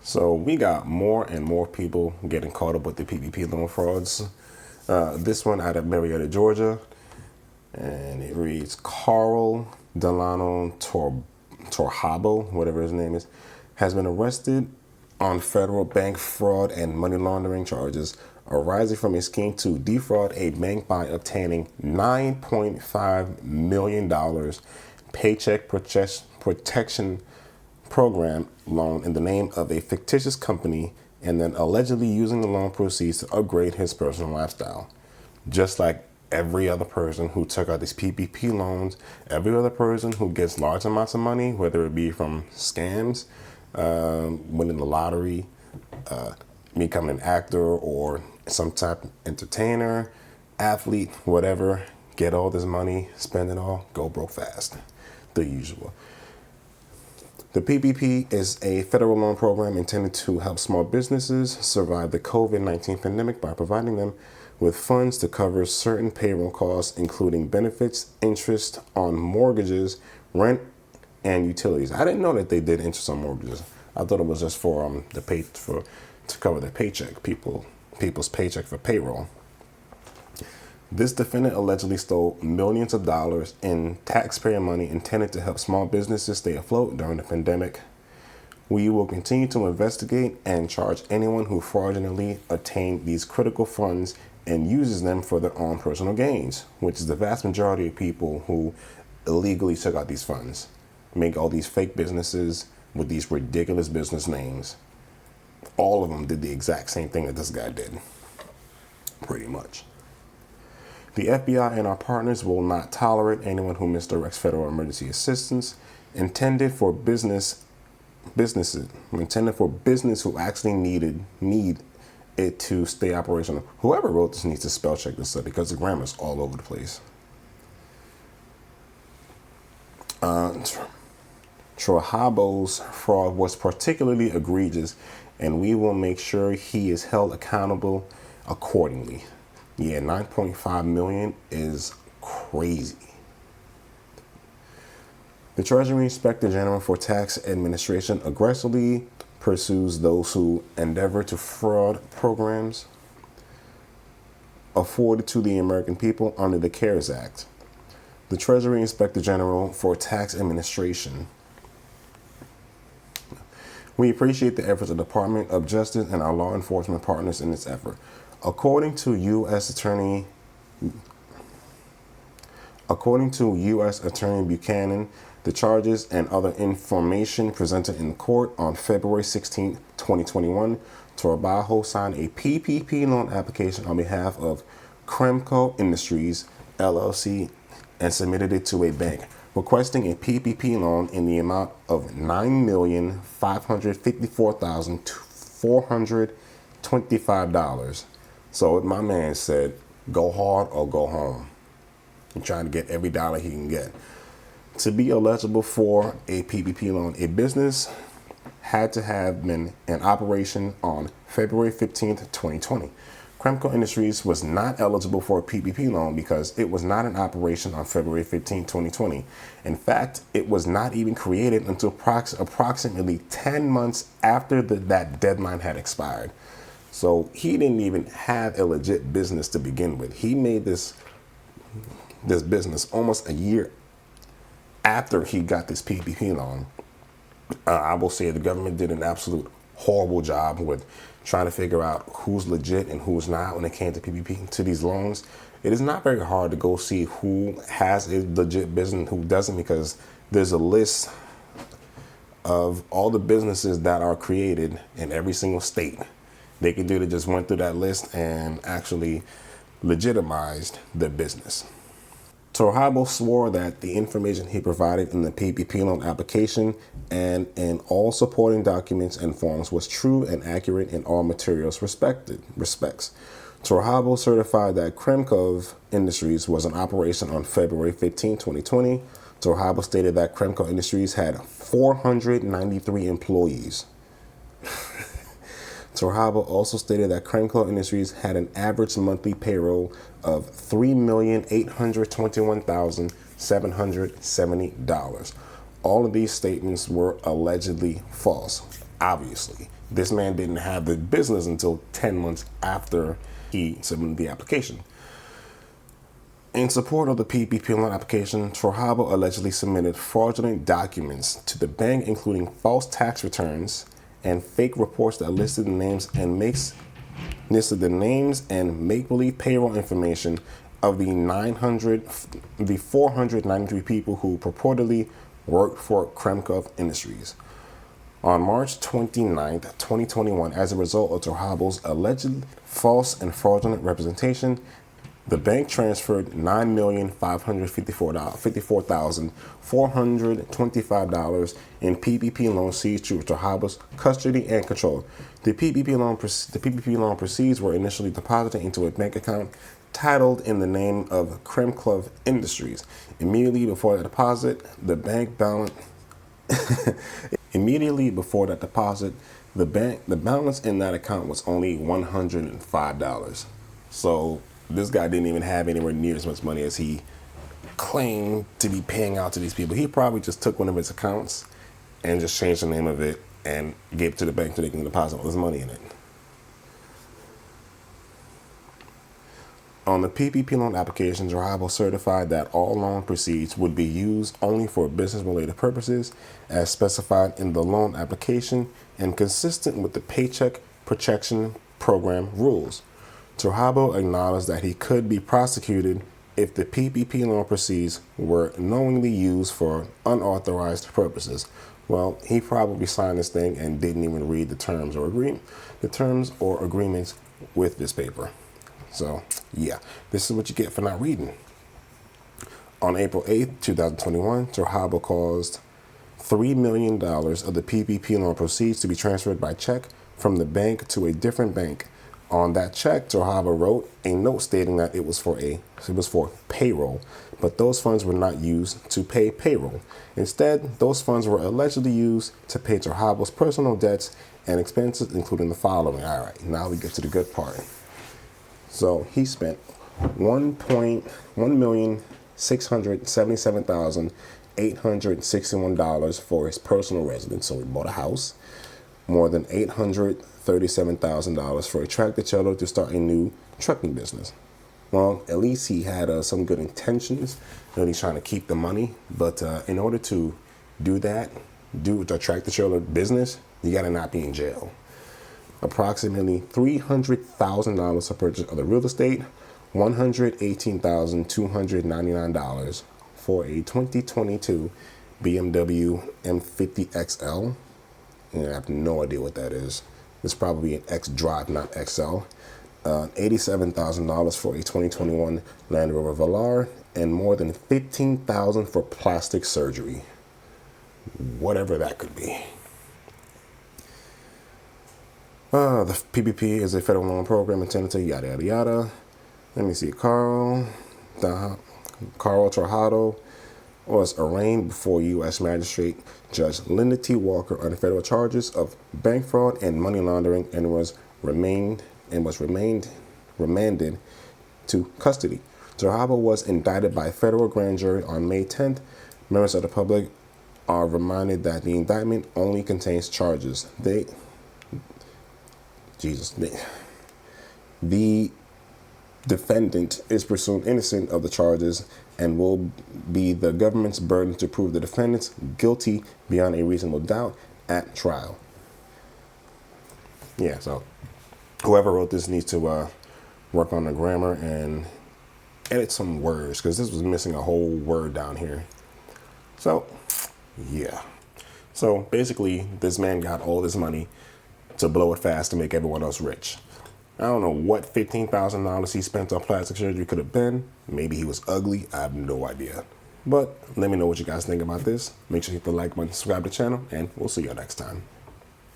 So we got more and more people getting caught up with the PPP loan frauds. This one out of Marietta, Georgia, and it reads Carl Delano Torhabo, whatever his name is, has been arrested on federal bank fraud and money laundering charges arising from a scheme to defraud a bank by obtaining $9.5 million Paycheck Protection Program loan in the name of a fictitious company, and then allegedly using the loan proceeds to upgrade his personal lifestyle. Just like every other person who took out these PPP loans, every other person who gets large amounts of money, whether it be from scams, winning the lottery, becoming an actor or some type of entertainer, athlete, whatever, get all this money, spend it all, go broke fast. The usual. The PPP is a federal loan program intended to help small businesses survive the COVID-19 pandemic by providing them with funds to cover certain payroll costs, including benefits, interest on mortgages, rent, and utilities. I didn't know that they did interest on mortgages. I thought it was just for to cover their paycheck, people's paycheck for payroll. This defendant allegedly stole millions of dollars in taxpayer money intended to help small businesses stay afloat during the pandemic. We will continue to investigate and charge anyone who fraudulently obtained these critical funds and uses them for their own personal gains, which is the vast majority of people who illegally took out these funds, make all these fake businesses with these ridiculous business names. All of them did the exact same thing that this guy did, pretty much. The FBI and our partners will not tolerate anyone who misdirects federal emergency assistance intended for business who actually need it to stay operational. Whoever wrote this needs to spell check this up because the grammar's all over the place. Torhabo's fraud was particularly egregious, and we will make sure he is held accountable accordingly. Yeah, 9.5 million is crazy. The Treasury Inspector General for Tax Administration aggressively pursues those who endeavor to fraud programs afforded to the American people under the CARES Act. The Treasury Inspector General for Tax Administration. We appreciate the efforts of the Department of Justice and our law enforcement partners in this effort. According to U.S. Attorney Buchanan, the charges and other information presented in court on February 16, 2021, Torhabo signed a PPP loan application on behalf of Cremco Industries, LLC, and submitted it to a bank, requesting a PPP loan in the amount of $9,554,425. So my man said, go hard or go home. He's trying to get every dollar he can get. To be eligible for a PPP loan, a business had to have been in operation on February 15th, 2020. Cremco Industries was not eligible for a PPP loan because it was not in operation on February 15, 2020. In fact, it was not even created until approximately 10 months after that deadline had expired. So he didn't even have a legit business to begin with. He made this business almost a year after he got this PPP loan. I will say the government did an absolute horrible job with trying to figure out who's legit and who's not when it came to PPP, to these loans. It is not very hard to go see who has a legit business and who doesn't, because there's a list of all the businesses that are created in every single state. They could do, they just went through that list and actually legitimized the business. Torhabo swore that the information he provided in the PPP loan application and in all supporting documents and forms was true and accurate in all materials respects. Torhabo certified that Cremco Industries was in operation on February 15, 2020. Torhabo stated that Cremco Industries had 493 employees. Torhabo also stated that Cremco Industries had an average monthly payroll of $3,821,770. All of these statements were allegedly false. Obviously, this man didn't have the business until 10 months after he submitted the application. In support of the PPP loan application, Trujillo allegedly submitted fraudulent documents to the bank, including false tax returns and fake reports that listed the names and make-believe payroll information of the 493 people who purportedly worked for Kremkov Industries. On March 29, 2021, as a result of Trujillo's alleged false and fraudulent representation, the bank transferred $9,554,425 in PPP loan seized to Trujillo's custody and control. The PPP loan proceeds were initially deposited into a bank account titled in the name of Kremkov Industries. Immediately before the balance in that account was only $105. So this guy didn't even have anywhere near as much money as he claimed to be paying out to these people. He probably just took one of his accounts and just changed the name of it and gave it to the bank so they can deposit all his money in it. On the PPP loan application, Trujillo certified that all loan proceeds would be used only for business-related purposes as specified in the loan application and consistent with the Paycheck Protection Program rules. Trujillo acknowledged that he could be prosecuted if the PPP loan proceeds were knowingly used for unauthorized purposes. Well, he probably signed this thing and didn't even read the terms or agreements with this paper. So, yeah, this is what you get for not reading. On April 8th, 2021, Trujillo caused $3 million of the PPP loan proceeds to be transferred by check from the bank to a different bank. On that check, Trujillo wrote a note stating that it was for payroll, but those funds were not used to pay payroll. Instead, those funds were allegedly used to pay Trujillo's personal debts and expenses, including the following. All right, now we get to the good part. So he spent $1,677,861 for his personal residence. So he bought a house. More than $837,000 for a tractor trailer to start a new trucking business. Well, at least he had some good intentions. He's trying to keep the money. But in order to do the tractor trailer business, you got to not be in jail. Approximately $300,000 for purchase of the real estate, $118,299 for a 2022 BMW M50 XL. And I have no idea what that is. It's probably an X Drive, not XL. $87,000 for a 2021 Land Rover Velar, and more than $15,000 for plastic surgery. Whatever that could be. The PPP is a federal loan program intended to yada, yada, yada. Let me see. Carl Trujillo was arraigned before U.S. Magistrate Judge Linda T. Walker on federal charges of bank fraud and money laundering and was remanded to custody. Trujillo was indicted by a federal grand jury on May 10th. Members of the public are reminded that the indictment only contains charges. The defendant is presumed innocent of the charges and will be the government's burden to prove the defendant's guilty beyond a reasonable doubt at trial. Yeah, so whoever wrote this needs to work on the grammar and edit some words, because this was missing a whole word down here. So, yeah. So basically, this man got all this money to blow it fast to make everyone else rich. I don't know what $15,000 he spent on plastic surgery could have been. Maybe he was ugly. I have no idea. But let me know what you guys think about this. Make sure you hit the like button, subscribe to the channel, and we'll see you next time.